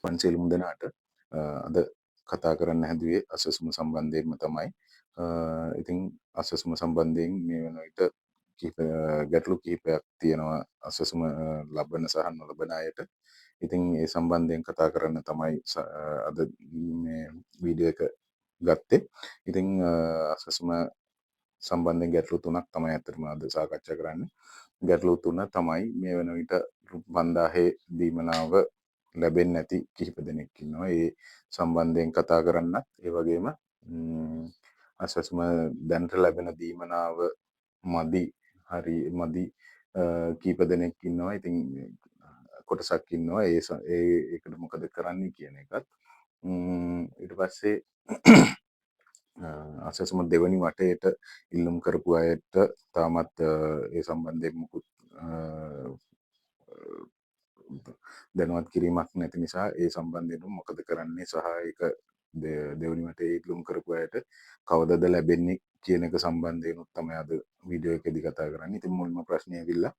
පන්සියලුම දෙනාට අද කතා කරන්න හැදුවේ අසසුම සම්බන්ධයෙන්ම තමයි. ඉතින් අසසුම සම්බන්ධයෙන් මේ වන විට ගැටලු කිහිපයක් තියෙනවා අසසුම ලබන සහ නොලබන අයට. ඉතින් ඒ සම්බන්ධයෙන් කතා කරන්න තමයි අද මේ වීඩියෝ එක ගත්තේ. ඉතින් අසසුම සම්බන්ධයෙන් ගැටලු තුනක් තමයි අතරම අද සාකච්ඡා කරන්නේ. ගැටලු තුන තමයි මේ වන විට 5000 දීමනාව ලැබෙන්නේ නැති කිහිප දෙනෙක් ඉන්නවා. ඒ සම්බන්ධයෙන් කතා කරන්නත් ඒ වගේම අසසම දැනට ලැබෙන දීමනාව මදි මදි කීප දෙනෙක් ඉන්නවා. ඉතින් කොටසක් ඉන්නවා ඒකට මොකද කරන්නේ කියන එකත් ඊට පස්සේ අසසම දෙවනි වටේට ඉල්ලුම් කරපු අයට තාමත් ඒ සම්බන්ධයෙන් මුකුත් දැනුවත් කිරීමක් නැති නිසා ඒ සම්බන්ධයෙන් මොකද කරන්නේ සහ ඒක දෙවනි වටේ ඉල්ලුම් කරපු අයට කවදද ලැබෙන්නේ කියන එක සම්බන්ධයෙන් තමයි අද වීඩියෝ එකේදී කතා කරන්නේ. ඉතින් මුල්ම ප්‍රශ්නේ ඇවිල්ලා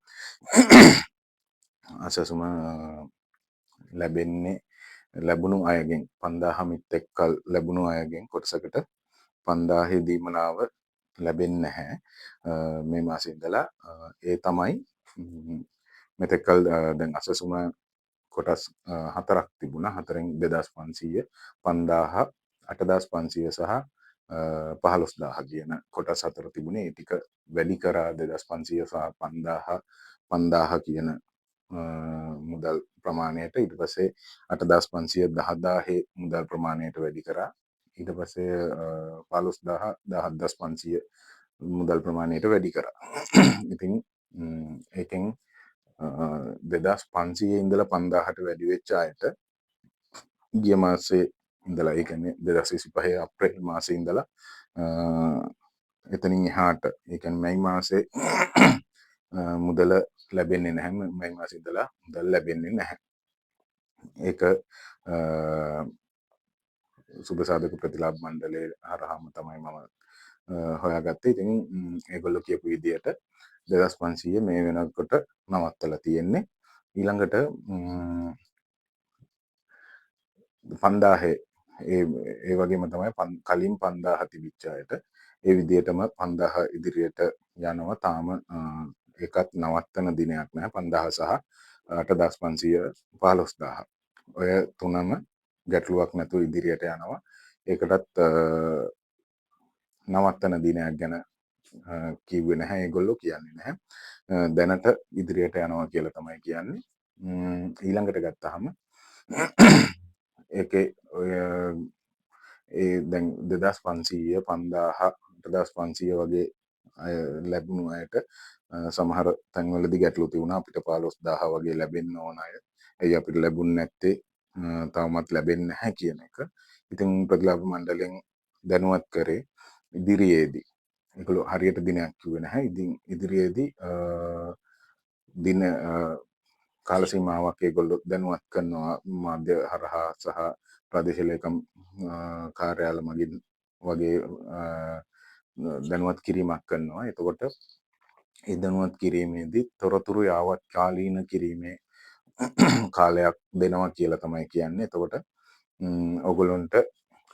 අසසම ලැබුණු අයගෙන් 5000 මිත් එක්කල් ලැබුණු අයගෙන් කොටසකට 5000 දීමනාව ලැබෙන්නේ නැහැ මේ මාසේ ඉඳලා. ඒ තමයි මෙතෙක්කල් දැන් අසසුම කොටස් හතරක් තිබුණා. හතරෙන් 2500 5000 8500 සහ 15000 කියන කොටස් හතර තිබුණේ. ඒ ටික වැඩි කරා 2500 සහ 5000 කියන මුදල් ප්‍රමාණයට. ඊට පස්සේ 8500 10000 මුදල් ප්‍රමාණයට වැඩි කරා. ඊට පස්සේ 15000 17500 මුදල් ප්‍රමාණයට වැඩි කරා. ඉතින් ඒකෙන් 2500 ඉඳලා 5000ට වැඩි වෙච්ච අයට ගිය මාසේ ඉඳලා ඒ කියන්නේ 2025 අප්‍රේල් මාසේ ඉඳලා එතනින් එහාට ඒ කියන්නේ මැයි මාසේ මුදල ලැබෙන්නේ නැහැ. මැයි මාසේ ඉඳලා මුදල් ලැබෙන්නේ නැහැ. ඒක සුබ සාධක ප්‍රතිලාභ මණ්ඩලයේ හරහාම තමයි මම හොයාගත්තේ. ඉතින් ඒගොල්ලෝ කියපු විදිහට 2500 මේ වෙනකොට නවත්තලා තියෙන්නේ. ඊළඟට 5000 ඒ වගේම තමයි කලින් 5000 තිබිච්ච අයට ඒ විදිහටම 5000 ඉදිරියට යනවා. තාම ඒකත් නවත්තන දිනයක් නැහැ. 5000 සහ 8500 15000 ඔය තුනම ගැටලුවක් නැතුව ඉදිරියට යනවා. ඒකටත් නවත්තන දිනයක් ගැන කිව්වේ නැහැ. ඒගොල්ලෝ කියන්නේ නැහැ. දැනට ඉදිරියට යනවා කියලා තමයි කියන්නේ. ඊළඟට ගත්තාම ඒකේ ඔය ඒ දැන් 2500 5000 8500 වගේ ලැබුණු අයට සමහර තැන්වලදී ගැටලු තිබුණා. අපිට 15000 වගේ ලැබෙන්න ඕන අය. එයි අපිට ලැබුණ නැත්තේ තවමත් ලැබෙන්නේ නැහැ කියන එක. ඉතින් ප්‍රතිලාභ මණ්ඩලයෙන් දැනුවත් කරේ ඉදිරියේදී. ඒගොල්ලෝ හරියට දිනයක් කිව්වේ නැහැ. ඉතින් ඉදිරියේදී දින කාල සීමාවක් ඒගොල්ලෝ දැනුවත් කරනවා මාධ්‍ය හරහා සහ ප්‍රදේශ ලේකම් කාර්යාල මගින් වගේ දැනුවත් කිරීමක් කරනවා. එතකොට ඒ දැනුවත් කිරීමේදී තොරතුරු යාවත් කාලීන කිරීමේ කාලයක් දෙනවා කියලා තමයි කියන්නේ. එතකොට ඔයගොල්ලන්ට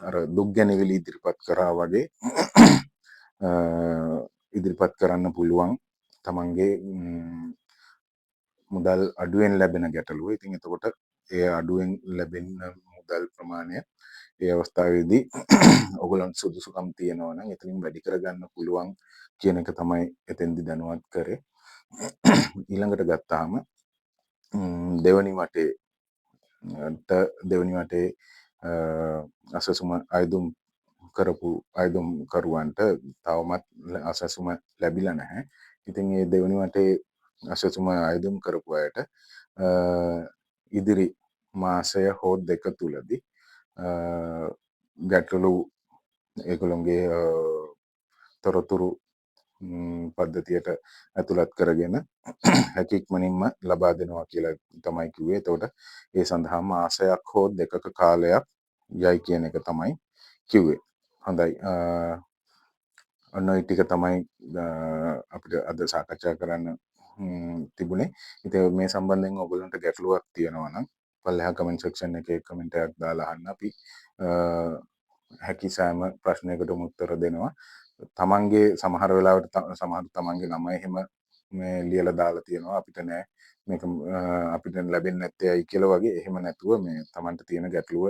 අර දුක් ගැනවිලි ඉදිරිපත් කරා වගේ ඉදිරිපත් කරන්න පුළුවන් තමන්ගේ මුදල් අඩුවෙන් ලැබෙන ගැටලුව. ඉතින් එතකොට ඒ අඩුවෙන් ලැබෙන මුදල් ප්‍රමාණය ඒ අවස්ථාවේදී ඔයගොල්ලන්ට සුදුසුකම් තියෙනවා නම් එතනින් වැඩි කරගන්න පුළුවන් කියන එක තමයි එතෙන්දි දැනුවත් කරේ. ඊළඟට ගත්තාම දෙවනි වටේ අසසුම අයදුම් කරපු අයදුම් කරුවන්ට තවමත් අසසුම ලැබිලා නැහැ. ඉතින් මේ දෙවනි වටේ අසසුම අයදුම් කරපු අයට ඉදිරි මාසය හෝ දෙක තුලදී ගැටලු ඒගොල්ලොන්ගේ තොරතුරු පද්ධතියට ඇතුළත් කරගෙන හැකියක්මනින්ම ලබා දෙනවා කියලා තමයි කිව්වේ. එතකොට ඒ සඳහා මාසයක් හෝ දෙකක කාලයක් යයි කියන එක තමයි කිව්වේ. හොඳයි. ඔන්න ඔය ටික තමයි අපිට අද සාකච්ඡා කරන්න තිබුණේ. ඉතින් මේ සම්බන්ධයෙන් ඔයගොල්ලන්ට ගැටලුවක් තියෙනවා නම් පල්ලෙහා කමෙන්ට් සෙක්ෂන් එකේ කමෙන්ට් එකක් දාලා අහන්න. අපි හැකි සෑම ප්‍රශ්නයකටම උත්තර දෙනවා. තමන්ගේ සමහර වෙලාවට සමහර තමන්ගේ නම එහෙම මේ ලියලා දාලා තියෙනවා අපිට නෑ මේක අපිට ලැබෙන්නේ නැත්තේ ඇයි කියලා වගේ. එහෙම නැතුව මේ තමන්ට තියෙන ගැටලුව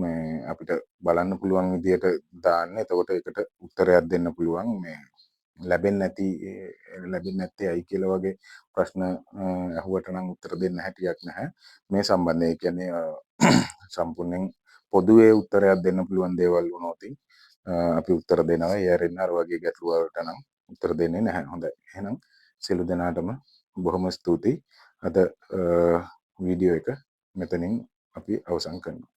මේ අපිට බලන්න පුළුවන් විදියට දාන්න. එතකොට ඒකට උත්තරයක් දෙන්න පුළුවන්. මේ ලැබෙන්නේ නැත්තේ ඇයි කියලා වගේ ප්‍රශ්න අහුවට නම් උත්තර දෙන්න හැටියක් නැහැ මේ සම්බන්ධයෙන්. ඒ කියන්නේ සම්පූර්ණයෙන් පොදුවේ උත්තරයක් දෙන්න පුළුවන් දේවල් වුණොත් අපි උත්තර දෙනවා. ඒ ඇරෙන්න අර වගේ ගැටලු වලට නම් උත්තර දෙන්නේ නැහැ. හොඳයි. එහෙනම් සියලු දෙනාටම බොහොම ස්තුතියි. අද වීඩියෝ එක මෙතනින් අපි අවසන් කරනවා.